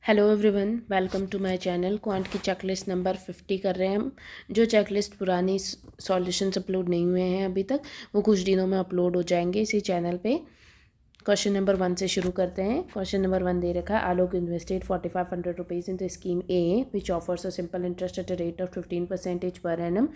Hello everyone, welcome to my channel. Quant की checklist number 50 कर रहे हैं हम। जो चेकलिस्ट पुरानी सॉल्यूशंस अपलोड नहीं हुए हैं अभी तक, वो कुछ दिनों में अपलोड हो जाएंगे इसी चैनल पे। क्वेश्चन नंबर 1 से शुरू करते हैं। क्वेश्चन नंबर 1 दे रखा है, Alok invested 4500 rupees in the scheme A which offers a simple interest at a rate of 15% per annum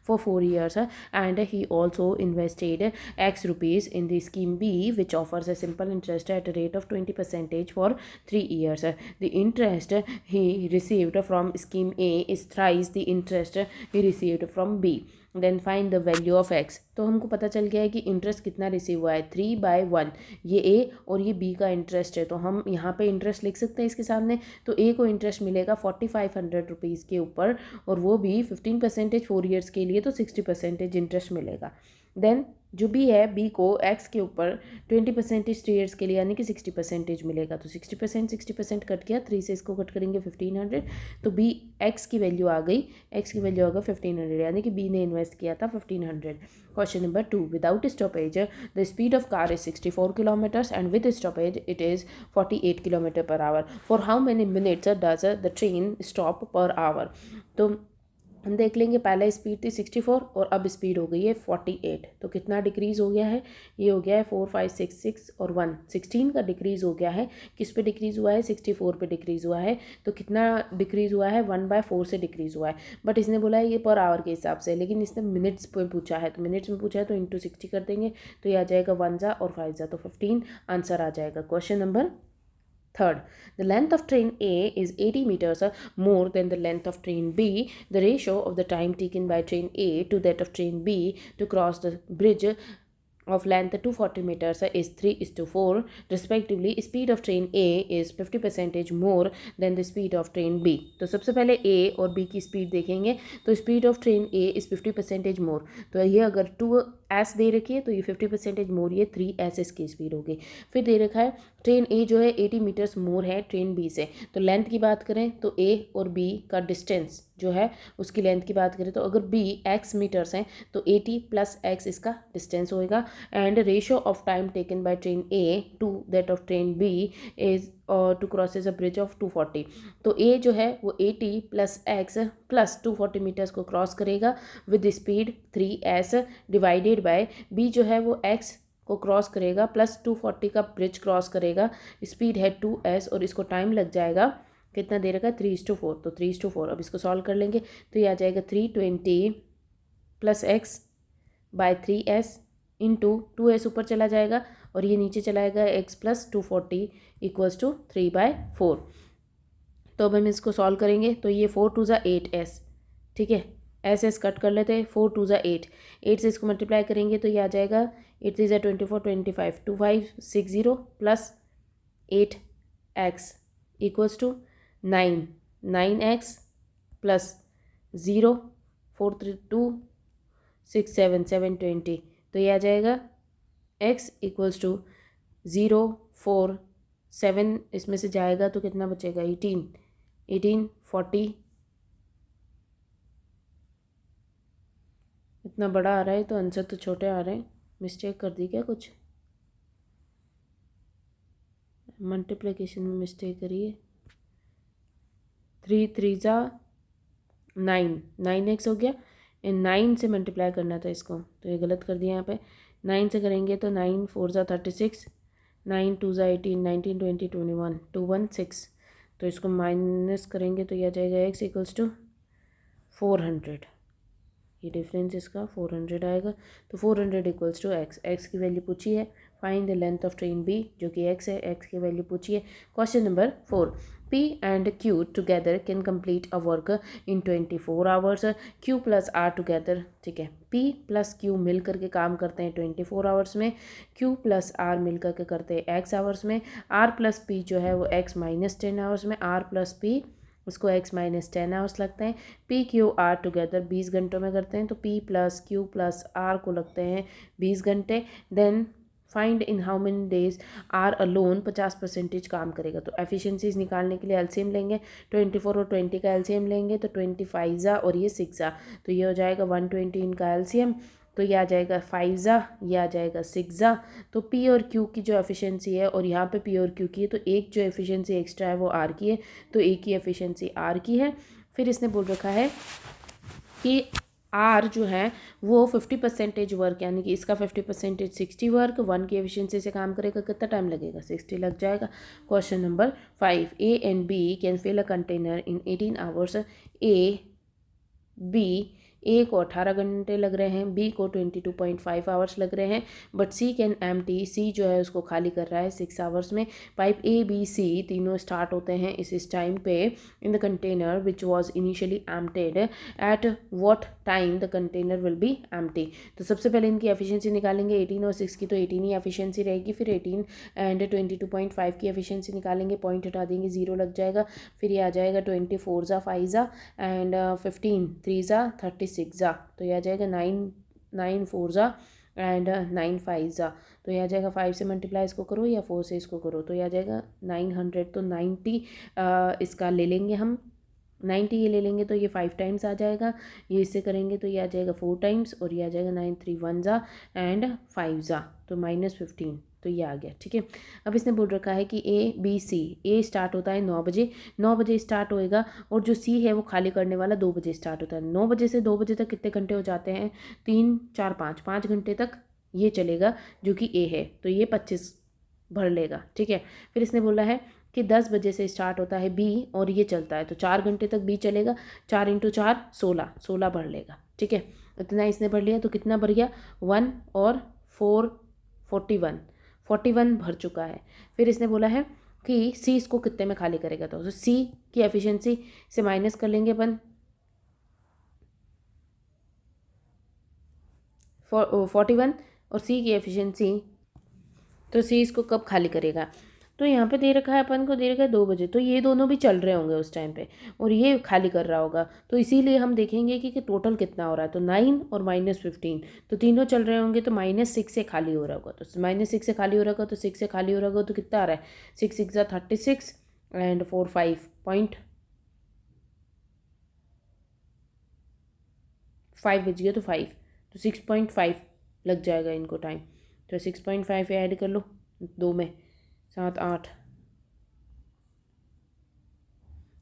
for 4 years, and he also invested X rupees in the scheme B which offers a simple interest at a rate of 20% for 3 years. The interest he received from scheme A is thrice the interest he received from B. Then find the value of x. तो हमको पता चल गया है कि interest कितना receive हुआ है, 3/1। ये ए और ये बी का इंटरेस्ट है, तो हम यहाँ पे इंटरेस्ट लिख सकते हैं इसके सामने। तो ए को इंटरेस्ट मिलेगा 4500 रुपीज़ के ऊपर, और वो भी 15% 4 ईयर्स के लिए, तो 60% इंटरेस्ट मिलेगा। देन जो बी है, बी को एक्स के ऊपर 20% 3 ईयर्स के लिए, यानी कि 60% मिलेगा। तो 60% कट गया, 3 से इसको कट करेंगे 1500, तो बी एक्स की वैल्यू आ गई, एक्स की वैल्यू आ गई 1500, यानी कि बी ने इन्वेस्ट किया था 1500। Question number 2, without stoppage the speed of car is 64 kilometres and with stoppage it is 48 kilometre per hour. For how many minutes does the train stop per hour. तो हम देख लेंगे, पहले स्पीड थी 64 और अब स्पीड हो गई है 48। तो कितना डिक्रीज़ हो गया है, ये हो गया है 4 5 6 6 और 1 16 का डिक्रीज़ हो गया है। किस पे डिक्रीज़ हुआ है, 64 पे डिक्रीज़ हुआ है। तो कितना डिक्रीज़ हुआ है, 1/4 से डिक्रीज़ हुआ है। बट इसने बोला है ये पर आवर के हिसाब से, लेकिन इसने मिनट्स पे पूछा है, तो मिनट्स में पूछा है तो इंटू 60 कर देंगे, तो ये आ जाएगा 1 जा और 5 जा, तो 15 आंसर आ जाएगा। Question number 3rd, the length of train A is 80 meters more than the length of train B. The ratio of the time taken by train A to that of train B to cross the bridge of length 240 meters is 3:4 respectively. Speed of train A is 50% more than the speed of train B. तो सबसे पहले A और B की speed देखेंगे। तो speed of train A is 50% मोर, तो ये अगर 2s दे रखी है तो ये 50% मोर, ये 3s इसकी स्पीड होगी। फिर दे रखा है ट्रेन A जो है 80 मीटर्स मोर है ट्रेन B से। तो लेंथ की बात करें तो A और B का डिस्टेंस जो है उसकी लेंथ की बात करें, तो अगर B x मीटर्स हैं तो 80 + x इसका डिस्टेंस होएगा। And ratio of time taken by train A to that of train B is two crosses a bridge of 240। तो A जो है वो 80 + x + 240 मीटर्स को क्रॉस करेगा with speed 3s, divided by B जो है वो x को क्रॉस करेगा प्लस 240 का ब्रिज क्रॉस करेगा, स्पीड है 2s, और इसको टाइम लग जाएगा, कितना दे रखा है 3:4। तो 3:4, अब इसको सॉल्व कर लेंगे तो ये आ जाएगा 320 + x bye 3s into 2s ऊपर चला जाएगा और ये नीचे चला जाएगा x + 240 = 3/4। तो अब हम इसको सॉल्व करेंगे तो ये 4 2 = 8s, ठीक है, एस एस कट कर लेते हैं, 4 2 = 8, 8 से इसको मल्टीप्लाई करेंगे तो ये आ जाएगा 8 3 = 24 25 2560 + 8x = 9 9x + 0 4 3 2 6 7 7 20। तो ये आ जाएगा x = 0 4 7, इसमें से जाएगा तो कितना बचेगा 18 18 40। इतना बड़ा आ रहा है तो आंसर तो छोटे आ रहे हैं, मिस्टेक कर दी क्या, कुछ मल्टीप्लिकेशन में मिस्टेक करी है। 3 3 = 9 9x हो गया, इन 9 से मल्टीप्लाई करना था इसको, तो ये गलत कर दिया यहाँ पे। 9 से करेंगे तो 9 4 = 36, 9 2 = 18 19 20 21 216। तो इसको माइनस करेंगे तो यह आ जाएगा x = 400, ये डिफरेंस इसका 400 आएगा। तो 400 = x की वैल्यू पूछी है। Find the length of train B जो कि x है, x की वैल्यू पूछी है। Question number 4, P and Q together can complete a work in 24 hours. Q + R together, ठीक है, P + Q मिल करके काम करते हैं 24 आवर्स में, Q + R मिल करके करते हैं x आवर्स में, R + P जो है वो x - 10 आवर्स में, R + P उसको x - 10 आवर्स लगते हैं। P Q R टुगेदर 20 घंटों में करते हैं, तो P + Q + R को लगते हैं 20 घंटे। Then find in how many days R alone 50% काम करेगा। तो एफिशिएंसीज निकालने के लिए एलसीएम लेंगे, 24 और 20 का एलसीएम लेंगे, तो 25 और ये 6, तो ये हो जाएगा 120 इनका एलसीएम। तो ये आ जाएगा 5 ज़ा, ये आ जाएगा 6 ज़ा। तो पी और क्यू की जो एफिशिएंसी है, और यहाँ पे पी और क्यू की है, तो एक जो एफिशिएंसी एक्स्ट्रा है वो आर की है, तो ए की एफिशिएंसी आर की है। फिर इसने बोल रखा है कि आर जो है वो 50% वर्क, यानी कि इसका 50% 60 वर्क, 1 की एफिशिएंसी से काम करेगा, कितना टाइम लगेगा, 60 लग जाएगा। Question number 5, A and B can fill a container in 18 hours. A को 18 घंटे लग रहे हैं, बी को 22.5 आवर्स लग रहे हैं, बट सी कैन एम्प्टी, सी जो है उसको खाली कर रहा है 6 आवर्स में। पाइप ए बी सी तीनों स्टार्ट होते हैं इस टाइम पे in the container which was initially emptied, at what time the container will be empty. तो सबसे पहले इनकी एफिशिएंसी निकालेंगे, 18 और 6 की, तो 18 ही एफिशिएंसी रहेगी। फिर 18 एंड 22.5 की एफिशिएंसी निकालेंगे, पॉइंट हटा देंगे, 0 लग जाएगा। फिर ये आ जाएगा 24 ज़ा 5 ज़ा एंड 15 3 ज़ा 36 ज़ा, तो यह आ जाएगा 9 4 ज़ा एंड 9 5 ज़ा। तो यह आ जाएगा 5 से मल्टीप्लाई इसको करो या 4 से इसको करो, तो यह आ जाएगा 900। तो 90 इसका ले लेंगे हम, 90 ये ले लेंगे तो ये 5 टाइम्स आ जाएगा, ये इससे करेंगे तो ये आ जाएगा 4 टाइम्स, और ये आ जाएगा 9 3 1 ज़ा एंड 5 ज़ा, तो -15, तो ये आ गया। ठीक है, अब इसने बोल रखा है कि A B C, A start होता है 9 बजे, 9 बजे स्टार्ट होएगा, और जो सी है वो खाली करने वाला 2 बजे स्टार्ट होता है। 9 बजे से 2 बजे तक कितने घंटे हो जाते हैं, 3 4 5 घंटे तक ये चलेगा, जो कि ए है, तो ये 25 भर लेगा। ठीक है, फिर इसने बोला है कि 10 बजे से स्टार्ट होता है बी, और ये चलता है तो 4 घंटे तक बी चलेगा, 4 × 4 16 भर लेगा। ठीक है, इतना इसने भर लिया, तो कितना भर गया, 1 और 4 41 भर चुका है। फिर इसने बोला है कि सी इसको कितने में खाली करेगा, तो सी की एफिशिएंसी से माइनस कर लेंगे अपन 41, और सी की एफिशिएंसी, तो सी इसको कब खाली करेगा, तो यहाँ पे दे रखा है अपन को, दे रखा है 2 बजे, तो ये दोनों भी चल रहे होंगे उस टाइम पे, और ये खाली कर रहा होगा, तो इसीलिए हम देखेंगे कि टोटल कितना हो रहा है, तो 9 और -15, तो तीनों चल रहे होंगे, तो -6 से खाली हो रहा होगा, तो -6 से खाली हो रहा होगा, तो 6 से खाली हो रहा होगा, तो कितना आ रहा है, 6 6 ज़ा 36 एंड 4 5 बज गया, तो 5, तो 6.5 लग जाएगा इनको टाइम, तो 6.5 ऐड कर लो 2 में, 7 8।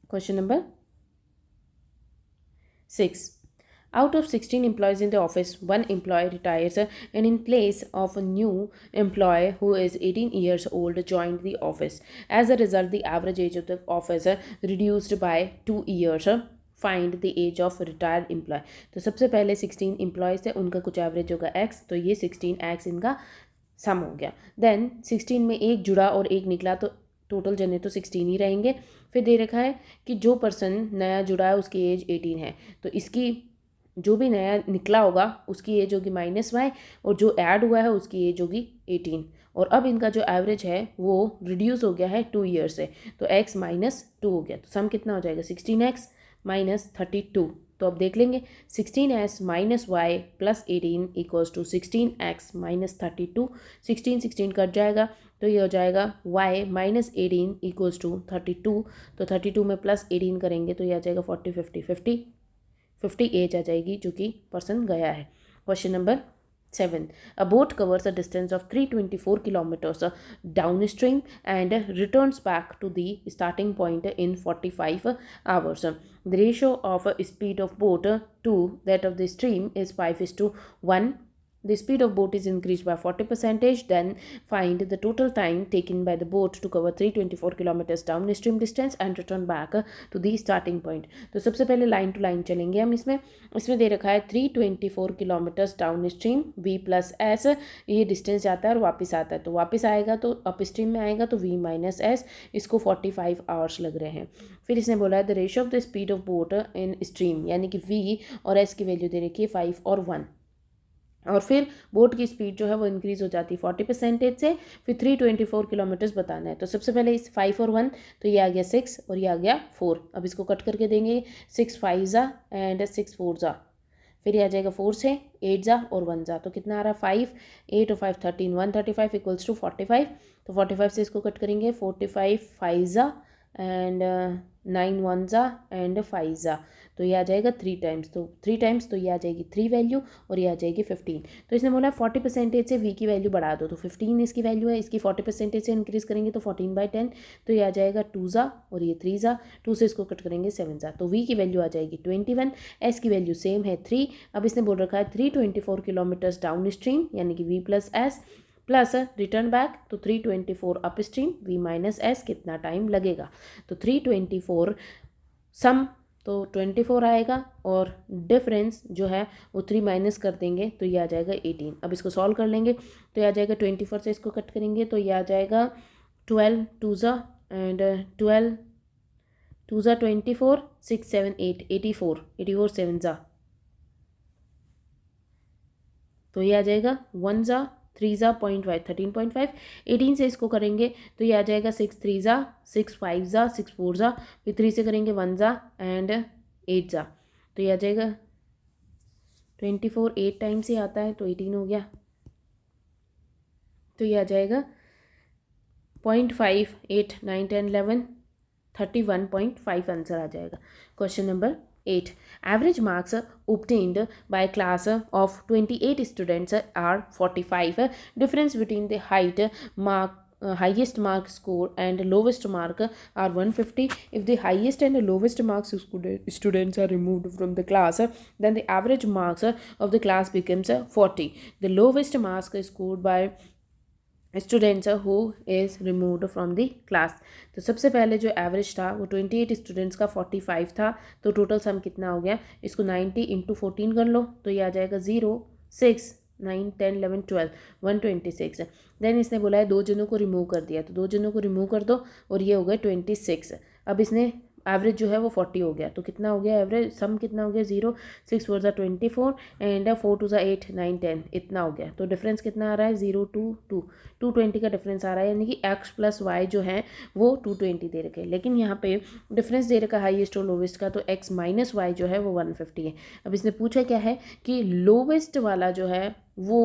Question number 6. Out of 16 employees in the office, one employee retires and in place of a new employee who is 18 years old joined the office. As a result, the average age of the office reduced by 2 years. Find the age of retired employee. तो सबसे पहले 16 employees थे, उनका कुछ average होगा x, तो ये 16x इनका सम हो गया। देन 16 में एक जुड़ा और एक निकला, तो टोटल जने तो 16 ही रहेंगे। फिर दे रखा है कि जो पर्सन नया जुड़ा है उसकी एज 18 है, तो इसकी जो भी नया निकला होगा उसकी एज होगी -y, और जो ऐड हुआ है उसकी एज होगी 18, और अब इनका जो एवरेज है वो रिड्यूस हो गया है 2 ईयर से, तो x -2 हो गया, तो सम कितना हो जाएगा, 16x - 32। तो अब देख लेंगे, 16s - y + 18 = 16x - 32, 16 कट जाएगा, तो ये हो जाएगा y - 18 = 32, तो 32 में +18 करेंगे तो ये आ जाएगा 40 50 एज आ जाएगी जो कि पर्सन गया है। Question number 7. A boat covers a distance of 324 kilometers downstream and returns back to the starting point in 45 hours. The ratio of speed of boat to that of the stream is 5:1. The speed of boat is increased by 40%. Then find the total time taken by the boat to cover 324 kilometers downstream distance and return back to the starting point. तो सबसे पहले line to line चलेंगे हम। इसमें दे रखा है 324 kilometres down stream, v + s, ये distance जाता है और वापस आता है, तो वापस आएगा तो अप स्ट्रीम में आएगा, तो v - s, इसको 45 आवर्स लग रहे हैं। फिर इसने बोला है the ratio of the speed of boat in stream, यानी कि v और s की वैल्यू दे रखी है 5 और 1, और फिर बोट की स्पीड जो है वो इंक्रीज़ हो जाती है 40% से। फिर 324 किलोमीटर्स बताना है, तो सबसे पहले इस 5 और 1, तो ये आ गया 6 और ये आ गया 4। अब इसको कट करके देंगे, 6 5 ज़ा एंड 6 4 ज़ा, फिर ये आ जाएगा 4 से 8 ज़ा और 1 ज़ा, तो कितना आ रहा है 5 8 और 5 13 135 = 45, तो 45 से इसको कट करेंगे, 45 5 ज़ा एंड 9 वन ज़ा एंड 5 ज़ा, तो ये आ जाएगा 3 टाइम्स, तो 3 टाइम्स तो ये आ जाएगी 3 वैल्यू और ये आ जाएगी 15। तो इसने बोला 40% से v की वैल्यू बढ़ा दो, तो 15 इसकी वैल्यू है, इसकी 40% से इंक्रीज़ करेंगे तो 14/10, तो ये आ जाएगा 2 ज़ा और ये 3 ज़ा, 2 से इसको कट करेंगे 7 ज़ा, तो v की वैल्यू आ जाएगी 21, s की वैल्यू सेम है 3। अब इसने बोल रखा है 324 किलोमीटर्स डाउन स्ट्रीम, यानी कि v plus S plus return back, तो 324 up stream, v minus S कितना टाइम लगेगा, तो 324 सम तो 24 आएगा और डिफरेंस जो है वो 3 माइनस कर देंगे तो ये आ जाएगा 18। अब इसको सॉल्व कर लेंगे तो ये आ जाएगा 24 से इसको कट करेंगे तो ये आ जाएगा 12 2 ज़ा एंड 12 2 ज़ा 24 6 7 8 84 7 ज़ा, तो ये आ जाएगा 1 ज़ा 3 ज़ा 0.5 13.5, 18 से इसको करेंगे तो ये आ जाएगा 6 3 ज़ा 6 5 ज़ा 6 4 ज़ा, फिर 3 से करेंगे 1 ज़ा एंड 8 ज़ा, तो ये आ जाएगा 24 8 टाइम्स ही आता है तो 18 हो गया, तो ये आ जाएगा 0.5 8 9 10 11 31.5 आंसर आ जाएगा। Question number 8, average marks obtained by class of 28 students are 45, difference between the highest mark score and lowest mark are 150. If the highest and lowest marks students are removed from the class, then the average marks of the class becomes 40. The lowest marks scored by students who is removed from the class, तो सबसे पहले जो average था वो 28 students का 45 था, तो total sum कितना हो गया, इसको 90 इंटू 14 कर लो तो ये आ जाएगा 0 6 9 10 11 12 126। देन इसने बोला है 2 जनों को रिमूव कर दिया, तो 2 जनों को रिमूव कर दो और ये हो गए 26। अब इसने एवरेज जो है वो 40 हो गया, तो कितना हो गया एवरेज, सम कितना हो गया 0 6 4 ज़ा 24 एंड 4 2 ज़ा 8 9 10, इतना हो गया, तो डिफरेंस कितना आ रहा है 0 2 2 220 का डिफरेंस आ रहा है, यानी कि x प्लस वाई जो है वो 220 दे रखे हैं, लेकिन यहाँ पे डिफरेंस दे रखा है हाईएस्ट और लोवेस्ट का, तो x माइनस वाई जो है वो 150 है। अब इसने पूछा क्या है कि लोवेस्ट वाला जो है वो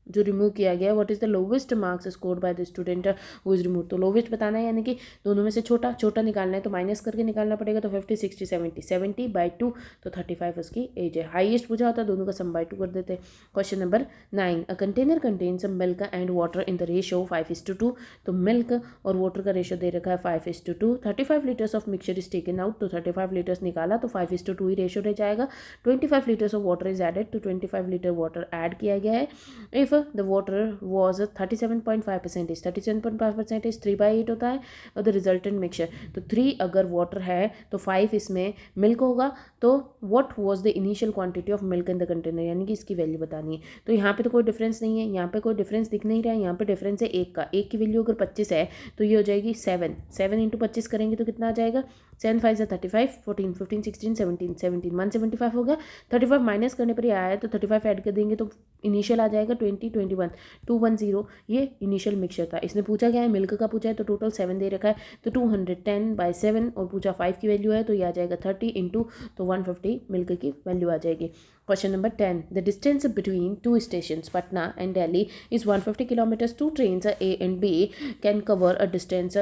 जो रिमूव किया गया, what is the lowest marks scored by the student who is remove, तो लोवेस्ट बताना है, यानी कि दोनों में से छोटा छोटा निकालना है, तो माइनस करके निकालना पड़ेगा, तो 50 60 70 70/2, तो 35 उसकी एज है। हाईएस्ट पूछा होता है दोनों का सम बाय 2 कर देते। Question number 9, a container contains milk and water in the ratio 5:2, तो मिल्क और वाटर का रेशियो दे रखा है 5:2, 35 litres of mixture is taken out, तो 35 लीटर्स निकाला तो 5:2 ही रेशियो रह जाएगा। 25 litres of water is added, तो 25 लीटर वाटर ऐड किया गया है। इफ the water was 37.5%, 37.5% 3/8 होता है, और the resultant mixture, तो 3 अगर वाटर है तो 5 इसमें मिल्क होगा, तो what was the initial quantity of milk in the container, यानी कि इसकी वैल्यू बतानी है। तो यहाँ पे तो कोई डिफरेंस नहीं है, यहाँ पे कोई डिफरेंस दिख नहीं रहा है, यहाँ पे डिफरेंस है 1 का, 1 की वैल्यू अगर 25 है तो ये हो जाएगी 7 इंटू 25 करेंगे तो कितना आ जाएगा 7 5 35 14 15 16 17 17 175 हो गया। 35 माइनस करने पर ही आया है, तो 35 ऐड कर देंगे तो इनिशियल आ जाएगा 20 21 210, ये इनिशियल मिक्सचर था। इसने पूछा क्या है, मिल्क का पूछा है, तो टोटल 7 दे रखा है, तो 210/7 और पूछा 5 की वैल्यू है, तो ये आ जाएगा 30 इंटू, तो 150 मिल्क की वैल्यू आ जाएगी। Question number 10, the distance between 2 stations Patna and Delhi is 150 kilometres. 2 trains A and B can cover a distance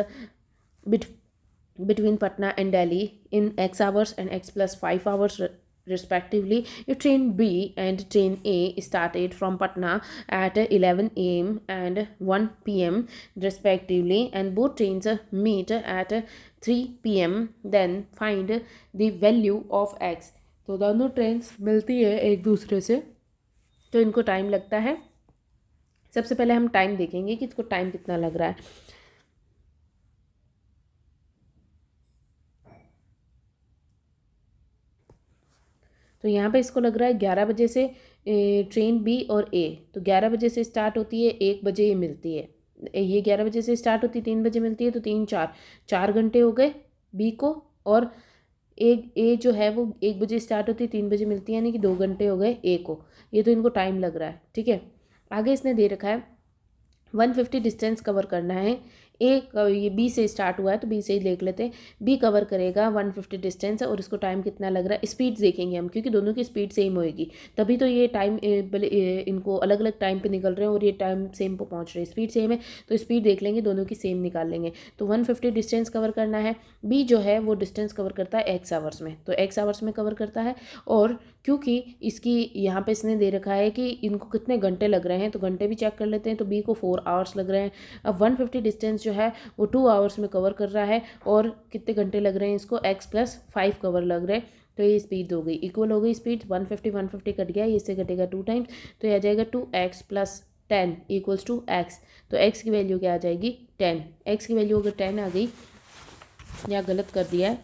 between Patna and Delhi in X hours and X plus 5 hours respectively. If train B and train A started from Patna at 11 a.m. and 1 p.m. respectively, and both trains meet at 3 p.m., then find the value of X. तो दोनों trains मिलती है एक दूसरे से, तो इनको time लगता है। सबसे पहले हम टाइम देखेंगे कि इसको टाइम कितना लग रहा है। तो यहाँ पे इसको लग रहा है 11 बजे से ट्रेन बी और ए, तो 11 बजे से स्टार्ट होती है, 1 बजे ये मिलती है, ये 11 बजे से स्टार्ट होती है, 3 बजे मिलती है, तो 3 4 घंटे हो गए बी को, और एक ए जो है वो 1 बजे स्टार्ट होती है, 3 बजे मिलती है, यानी कि 2 घंटे हो गए ए को। ये तो इनको टाइम लग रहा है, ठीक है। आगे इसने दे रखा है 150 डिस्टेंस कवर करना है ये बी से स्टार्ट हुआ है तो बी से ही देख लेते हैं। बी कवर करेगा 150 डिस्टेंस और इसको टाइम कितना लग रहा है, स्पीड देखेंगे हम, क्योंकि दोनों की स्पीड सेम होएगी, तभी तो ये टाइम इनको अलग अलग टाइम पे निकल रहे हैं और ये टाइम सेम पे पहुंच रहे हैं। स्पीड सेम है तो स्पीड देख लेंगे, दोनों की सेम निकाल लेंगे। तो 150 डिस्टेंस कवर करना है। बी जो है वो डिस्टेंस कवर करता है एक्स आवर्स में, तो एक्स आवर्स में कवर करता है। और क्योंकि इसकी यहाँ पे इसने दे रखा है कि इनको कितने घंटे लग रहे हैं, तो घंटे भी चेक कर लेते हैं। तो बी को 4 आवर्स लग रहे हैं। अब 150 डिस्टेंस जो है वो 2 आवर्स में कवर कर रहा है और कितने घंटे लग रहे हैं इसको, x+5 कवर लग रहे हैं। तो ये स्पीड हो गई, इक्वल हो गई स्पीड। 150 कट गया, इससे घटेगा 2 टाइम्स, तो ये आ जाएगा 2x + 10 = x। तो x की वैल्यू क्या आ जाएगी, 10। x की वैल्यू अगर 10 आ गई, या गलत कर दिया है,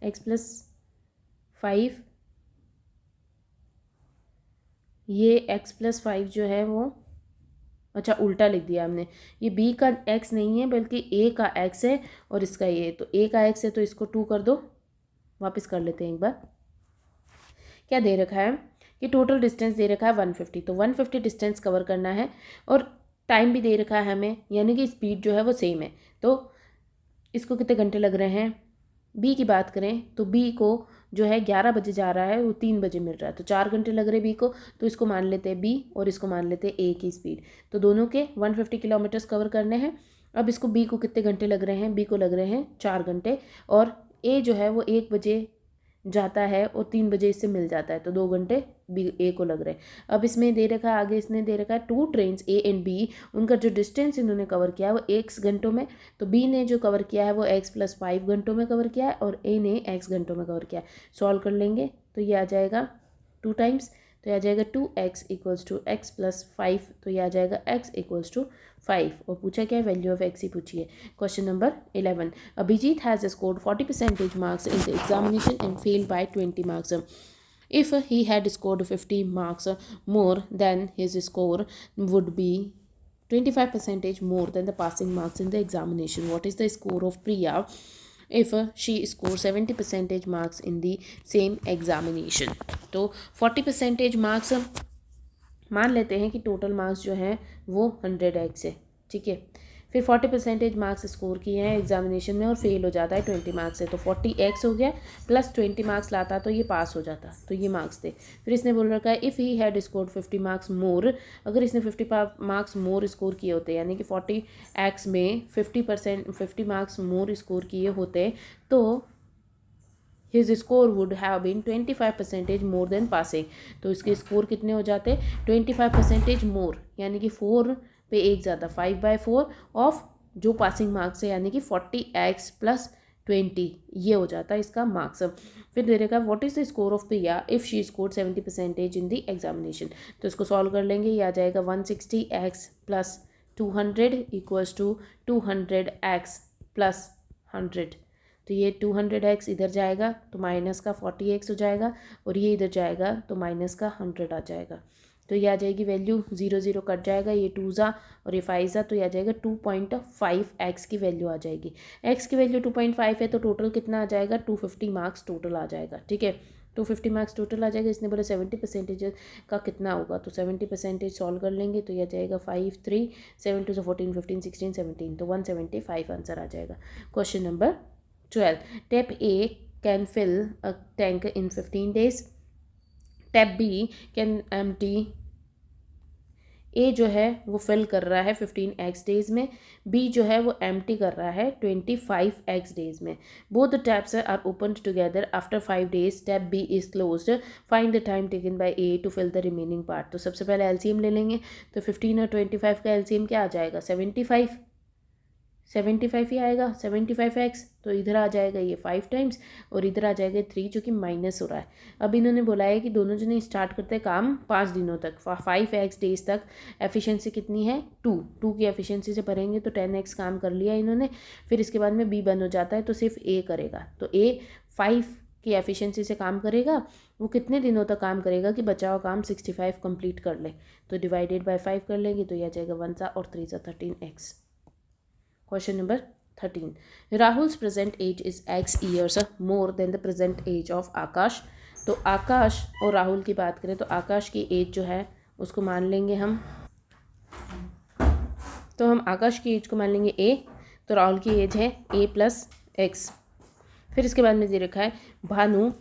x+5, ये x+5 जो है वो, अच्छा उल्टा लिख दिया हमने, ये b का x नहीं है बल्कि a का x है और इसका ये, तो a का x है तो इसको 2 कर दो। वापस कर लेते हैं एक बार। क्या दे रखा है कि टोटल डिस्टेंस दे रखा है 150, तो 150 डिस्टेंस कवर करना है और टाइम भी दे रखा है हमें, यानी कि स्पीड जो है वो सेम है। तो इसको कितने घंटे लग रहे हैं, बी की बात करें तो बी को जो है 11 बजे जा रहा है, वो 3 बजे मिल रहा है, तो 4 घंटे लग रहे बी को, तो इसको मान लेते हैं बी और इसको मान लेते हैं ए की स्पीड। तो दोनों के 150 किलोमीटर्स कवर करने हैं। अब इसको बी को कितने घंटे लग रहे हैं, बी को लग रहे हैं 4 घंटे, और ए जो है वो 1 बजे जाता है और 3 बजे इससे मिल जाता है, तो 2 घंटे बी ए को लग रहे हैं। अब इसमें दे रखा है, आगे इसने दे रखा है 2 ट्रेन्स ए एंड बी, उनका जो डिस्टेंस इन्होंने कवर किया है वो x घंटों में, तो बी ने जो कवर किया है वो x+5 घंटों में कवर किया है और ए ने x घंटों में कवर किया है। सॉल्व कर लेंगे तो ये आ जाएगा 2 टाइम्स, तो ये आ जाएगा 2x = x+5, तो ये आ जाएगा x = 5। और पूछा क्या है, वैल्यू ऑफ x ही पूछी है। Question number 11, Abhijit has scored 40% marks in the examination and failed by 20 marks. If he had scored 50 marks more, then his score would be 25% more than the passing marks in the examination. What is the score of Priya if she scores 70% marks in the same examination? तो 40% marks मान लेते हैं कि total marks जो हैं वो 100x है, ठीक है। फिर 40% मार्क्स स्कोर किए हैं एग्जामिनेशन में और फेल हो जाता है 20 मार्क्स से, तो 40x हो गया, प्लस 20 मार्क्स लाता तो ये पास हो जाता, तो ये मार्क्स थे। फिर इसने बोल रखा है if he had scored 50 marks more, अगर इसने 50 मार्क्स मोर स्कोर किए होते, यानी कि 40x में 50 मार्क्स मोर स्कोर किए होते, तो his score would have been 25% more than passing. तो इसके स्कोर कितने हो जाते, 25% मोर, यानी कि 4 पे 1 ज़्यादा, 5/4 ऑफ जो पासिंग मार्क्स है, यानी कि 40x + 20, ये हो जाता है इसका मार्क्स। फिर दे रखा what is the score of Priya if she scored 70% in the examination. तो इसको सॉल्व कर लेंगे, ये आ जाएगा 160x + 200 = 200x + 100। तो ये 200x इधर जाएगा तो माइनस का 40x हो जाएगा, और ये इधर जाएगा तो माइनस का 100 आ जाएगा। तो ये आ जाएगी वैल्यू, 0 0 कट जाएगा, ये 2 ज़ा और ये 5 ज़ा, तो ये आ जाएगा 2.5x की वैल्यू आ जाएगी। x की वैल्यू 2.5 है तो टोटल कितना आ जाएगा, 250 मार्क्स टोटल आ जाएगा, ठीक है। 250 मार्क्स टोटल आ जाएगा। इसने बोला 70% का कितना होगा, तो 70% सॉल्व कर लेंगे, तो ये आ जाएगा 5 3 7 2 14 15 16 17, तो 175 आंसर आ जाएगा। Question number 12, Tap A can fill a tank in 15 days. Tap B can empty, A जो है वो फिल कर रहा है 15x डेज में, B जो है वो एम्प्टी कर रहा है 25x डेज में। Both the taps are open together after 5 days. Tap B is closed, find the time taken by A to fill the remaining part. तो सबसे पहले एलसीएम ले लेंगे, तो 15 और 25 का एलसीएम क्या आ जाएगा, 75 ही आएगा, 75x, तो इधर आ जाएगा ये 5 टाइम्स और इधर आ जाएगा 3, जो कि माइनस हो रहा है। अब इन्होंने बोला है कि दोनों जने स्टार्ट करते हैं काम 5 दिनों तक, 5x डेज तक। एफिशिएंसी कितनी है, 2 की एफिशिएंसी से भरेंगे तो 10x काम कर लिया इन्होंने। फिर इसके बाद में B बंद हो जाता है तो सिर्फ A करेगा, तो A 5 की एफिशिएंसी से काम करेगा। वो कितने दिनों तक काम करेगा कि बचा हुआ काम 65 कंप्लीट कर ले, तो डिवाइडेड बाय 5 कर लेंगे, तो यह आ जाएगा 1 और 3 13x। Question number 13, Rahul's present age is x years more than the present age of Akash. तो आकाश और राहुल की बात करें तो आकाश की एज जो है उसको मान लेंगे हम तो हम आकाश की एज को मान लेंगे ए, तो राहुल की एज है A+X। फिर इसके बाद में दे रखा है Bhanu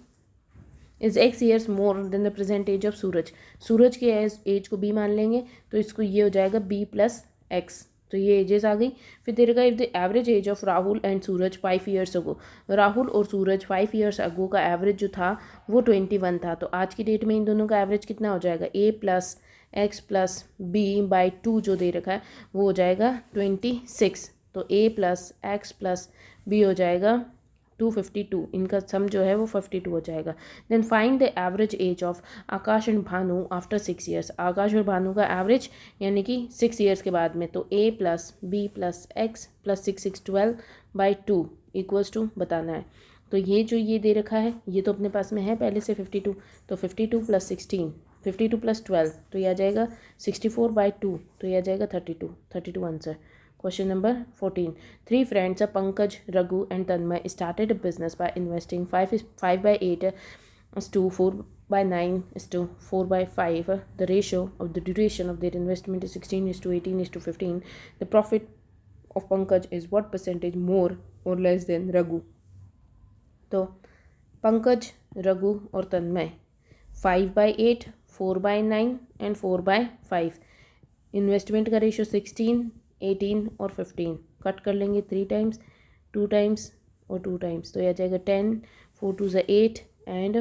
is X years more than the present age of Suraj. Suraj की एज को B मान लेंगे, तो इसको ये हो जाएगा B+X। तो ये एजेस आ गई। फिर दे रखा है if the average age of Rahul and Suraj 5 years ago. Rahul और सूरज 5 ईयर्स अगो का एवरेज जो था वो 21 था। तो आज की डेट में इन दोनों का एवरेज कितना हो जाएगा, A+X+B/2 जो दे रखा है वो हो जाएगा 26। तो A+X+B हो जाएगा 252। इनका सम जो है वो 52 हो जाएगा। Then find the average age of Akash and Bhanu after 6 years. Akash और भानु का एवरेज यानी कि 6 ईयर्स के बाद में, तो A+B+X+6 6 12/2 इक्वल्स टू बताना है। तो ये जो ये दे रखा है ये तो अपने पास में है पहले से 52, तो 52 + 16, 52 + 12 तो ये आ जाएगा 64/2, तो ये आ जाएगा 32 answer. Question number 14. Three friends, Pankaj, Raghu, and Tanmay, started a business by investing 5/8 is to 4/9 is to 4/5. The ratio of the duration of their investment is 16 is to 18 is to 15. The profit of Pankaj is what percentage more or less than Raghu? तो पंकज, रघु और तन्मय 5/8, 4/9 and 4/5। Investment का ratio 16, 18 और 15। Cut कर लेंगे 3 times, 2 times और 2 times, तो यह आ जाएगा 10, 4 2 ज़ा 8 एंड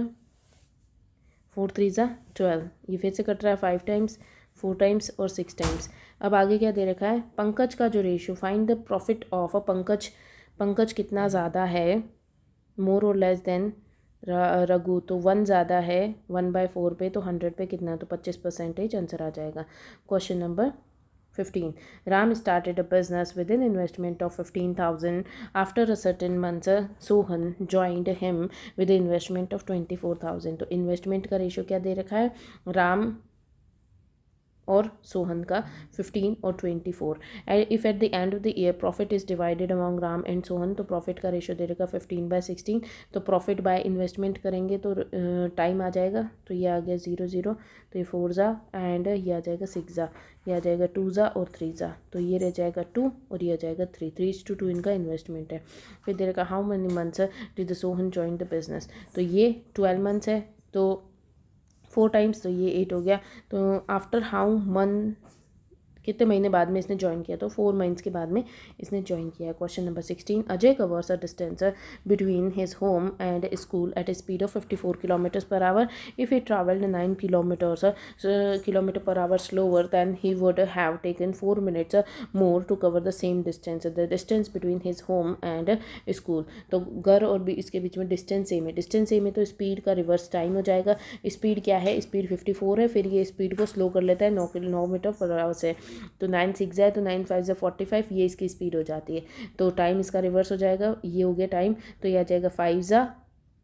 4 3 ज़ा 12। ये फिर से कट रहा है 5 टाइम्स, 4 टाइम्स और 6 टाइम्स। अब आगे क्या दे रखा है, पंकज का जो ratio, find the profit of a Pankaj. Pankaj कितना ज़्यादा है, मोर और लेस देन रघु, तो 1 ज़्यादा है 1/4 पे, तो 100 पे कितना है, तो 25% आंसर आ जाएगा। Question number 15. Ram started a business with an investment of 15,000. After a certain month, Sohan joined him with an investment of 24,000. तो इन्वेस्टमेंट का रेशियो क्या दे रखा है, राम और सोहन का 15 और 24। If at the end of the year profit is divided among Ram and Sohan, तो profit का रेशियो दे रखा 15/16। तो प्रॉफिट बाय इन्वेस्टमेंट करेंगे तो टाइम आ जाएगा, तो ये आ गया 0 0, तो ये 4 ज़ा एंड ये आ जाएगा 6 ज़ा, ये आ जाएगा 2 ज़ा और 3 ज़ा, तो ये रह जाएगा 2 और ये आ जाएगा 3। 3:2 इनका इन्वेस्टमेंट है। फिर दे रखा how many months did the Sohan join the business, तो ये 12 मंथ्स है, तो 4 टाइम्स तो ये 8 हो गया। तो आफ्टर हाउ मंथ, कितने महीने बाद में इसने ज्वाइन किया, तो 4 मंथ्स के बाद में इसने ज्वाइन किया है। Question number 16. Ajay covers a distance between his home and school at a speed of 54 km/h. If he travelled 9 km/h slower than he would have taken 4 minutes more to cover the same distance. The distance between his home and school, तो घर और भी इसके बीच में distance same है। Distance same है तो स्पीड का रिवर्स टाइम हो जाएगा। स्पीड क्या है, स्पीड 54 है, फिर ये स्पीड को स्लो कर लेता है 9 मीटर/h से, तो 9 6 है, तो 9 5 45, ये इसकी स्पीड हो जाती है। तो टाइम इसका रिवर्स हो जाएगा, ये हो गया टाइम, तो ये आ जाएगा 5 ज़ा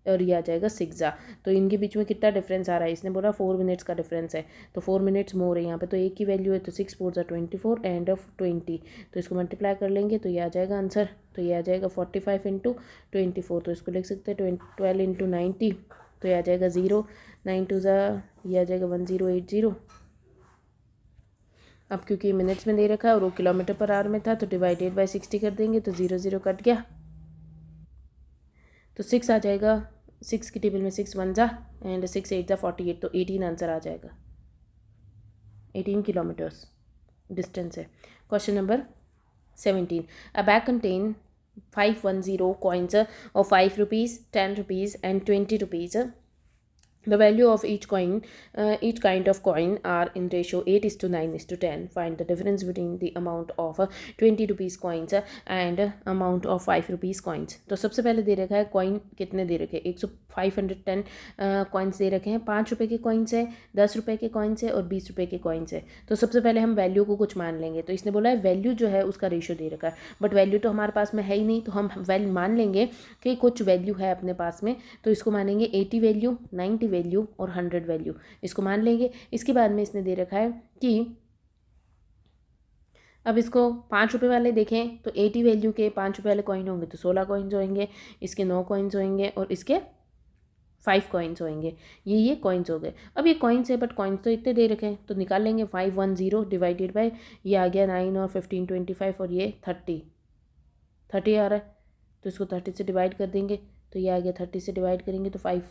और ये आ जाएगा 6 ज़ा। तो इनके बीच में कितना डिफरेंस आ रहा है, इसने बोला 4 मिनट्स का डिफरेंस है, तो 4 मिनट्स मोर है यहाँ पे, तो एक की वैल्यू है, तो 6 4 ज़ा 24 एंड ऑफ 20, तो इसको मल्टीप्लाई कर लेंगे तो ये आ जाएगा आंसर, तो ये आ जाएगा 45 × 24, तो इसको लिख सकते हैं 12 × 90, तो ये आ जाएगा 0, 9 2 ज़ा ये आ जाएगा 1080। अब क्योंकि मिनट्स में दे रखा है और वो km/h में था, तो डिवाइडेड बाय 60 कर देंगे, तो 0 0 कट गया, तो 6 आ जाएगा। 6 की टेबल में 6 1 ज़ा एंड 6 8 ज़ा 48, तो 18 आंसर आ जाएगा। 18 किलोमीटर्स डिस्टेंस है। Question number 17. A bag contain 510 coins of 5 rupees, 10 rupees and 20 rupees. The value of each kind of coin are in ratio 8:9:10. Find the difference between the amount of 20 rupees coins and amount of 5 rupees coins. तो सबसे पहले दे रखा है coin कितने दे रखे हैं, 510 coins दे रखे हैं। 5 रुपये के कॉइन्स है, 10 रुपये के कॉइन्स है और 20 रुपये के कॉइन्स है। तो सबसे पहले हम वैल्यू को कुछ मान लेंगे, तो इसने बोला है वैल्यू जो है उसका रेशियो दे रखा है, बट वैल्यू तो हमारे पास में है ही नहीं, तो हम वैल्यू मान लेंगे कि कुछ वैल्यू है अपने पास में, तो इसको मानेंगे 80 वैल्यू, 90 वैल्यू और 100 वैल्यू, इसको मान लेंगे। इसके बाद में इसने दे रखा है कि अब इसको 5 रुपये वाले देखें तो 80 वैल्यू के 5 रुपये वाले कॉइन होंगे तो 16 कॉइन्स होंगे, इसके 9 कॉइन्स होंगे और इसके 5 कॉइन्स होंगे, ये कॉइन्स हो गए। अब ये कॉइन्स है बट कॉइन्स तो इतने दे रखे हैं, तो निकाल लेंगे 510 डिवाइडेड बाय ये आ गया 9 और 15 25 और ये 30 आ रहा है, तो इसको 30 से डिवाइड कर देंगे तो ये आ गया 30 से डिवाइड करेंगे तो 5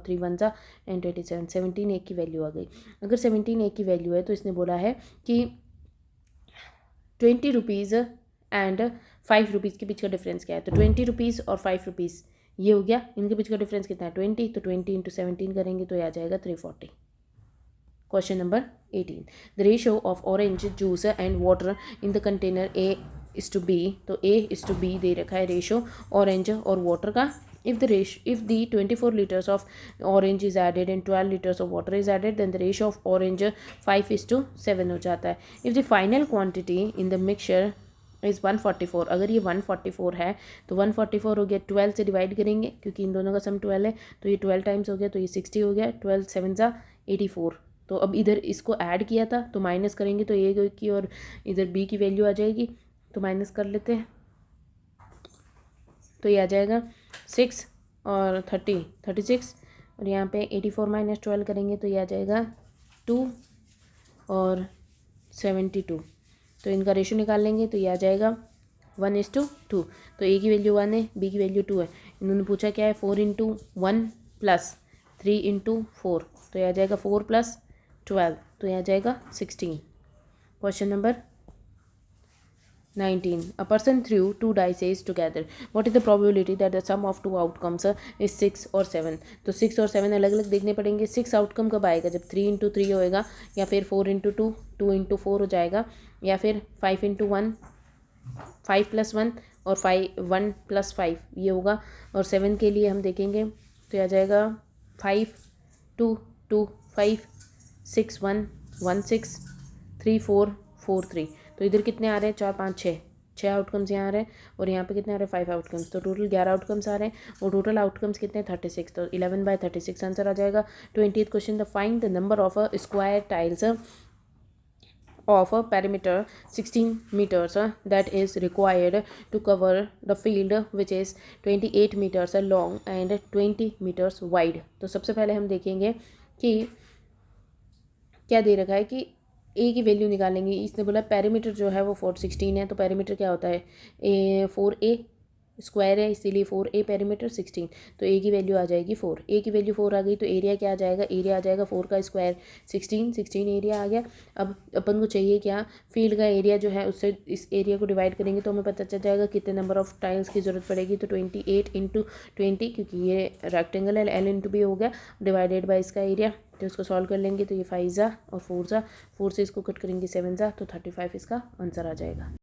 3 1 ज़ा एंड 27 17 एक की वैल्यू आ गई। अगर 17 एक की वैल्यू है तो इसने बोला है कि 20 रुपीज़ एंड 5 रुपीज़ के बीच का डिफरेंस क्या है, तो 20 रुपीज़ और 5 रुपीज़ ये हो गया, इनके बीच का डिफरेंस कितना है 20, तो 20 इंटू 17 करेंगे तो ये आ जाएगा 340। Question number 18, the ratio of orange juice and water in the container A:B, तो A:B दे रखा है रेशियो ऑरेंज और वाटर का। if the 24 liters of orange is added and 12 liters of water is added, then the ratio of orange 5:7 हो जाता है। if the final quantity in the mixture is 144, अगर ये 144 है तो 144 हो गया, 12 से डिवाइड करेंगे क्योंकि इन दोनों का सम 12 है, तो ये 12 टाइम्स हो गया, तो ये 60 हो गया, 12 7 ज़ा 84। तो अब इधर इसको ऐड किया था तो माइनस करेंगे तो ए की और इधर बी की वैल्यू आ जाएगी, तो माइनस कर लेते हैं, तो ये आ जाएगा 6 और 36 और यहाँ पे 84 माइनस 12 करेंगे तो ये आ जाएगा 2 और 72। तो इनका रेशो निकाल लेंगे तो ये आ जाएगा 1:2। तो ए की वैल्यू 1 है, बी की वैल्यू 2 है। इन्होंने पूछा क्या है 4 × 1 + 3 × 4, तो ये आ जाएगा 4 + 12, तो ये आ जाएगा 16। Question number 19, a person threw 2 dice together, what is the probability that the sum of 2 outcomes is 6 or 7? तो 6 और 7 अलग अलग देखने पड़ेंगे। 6 आउटकम कब आएगा, जब 3 × 3 होएगा, या फिर 4 × 2 2 × 4 हो जाएगा, या फिर 5 × 1 5 + 1 और 1 + 5 ये होगा। और 7 के लिए हम देखेंगे तो आ जाएगा 5 2 2 5 6 1 1 6 3 4 4 3। तो इधर कितने आ रहे हैं 4 5 6 आउटकम्स यहाँ आ रहे हैं, और यहाँ पे कितने आ रहे हैं 5 आउटकम्स, तो टोटल 11 आउटकम्स आ रहे हैं, और टोटल आउटकम्स कितने 36, तो 11/36 आंसर आ जाएगा। 20th question, the find the number of square tiles of a perimeter 16 meters that is required to cover the field which is 28 meters long and 20 meters wide। तो सबसे पहले हम देखेंगे कि क्या दे रखा है कि ए की वैल्यू निकालेंगे। इसने बोला पेरीमीटर जो है वो 416 है, तो पेरीमीटर क्या होता है 4A स्क्वायर है, इसीलिए 4A पेरीमीटर 16, तो ए की वैल्यू आ जाएगी 4। ए की वैल्यू 4 आ गई तो एरिया क्या आ जाएगा, एरिया आ जाएगा 4 का स्क्वायर 16 एरिया आ गया। अब अपन को चाहिए क्या, फील्ड का एरिया जो है उससे इस एरिया को डिवाइड करेंगे तो हमें पता चल जाएगा कितने नंबर ऑफ टाइल्स की ज़रूरत पड़ेगी, तो 28 × 20 क्योंकि ये रेक्टेंगल है, L × B हो गया, डिवाइडेड बाई इसका एरिया, तो इसको सॉल्व कर लेंगे तो ये 5 ज़ा और 4 ज़ा, 4 से इसको कट करेंगे 7 ज़ा, तो 35 इसका आंसर आ जाएगा।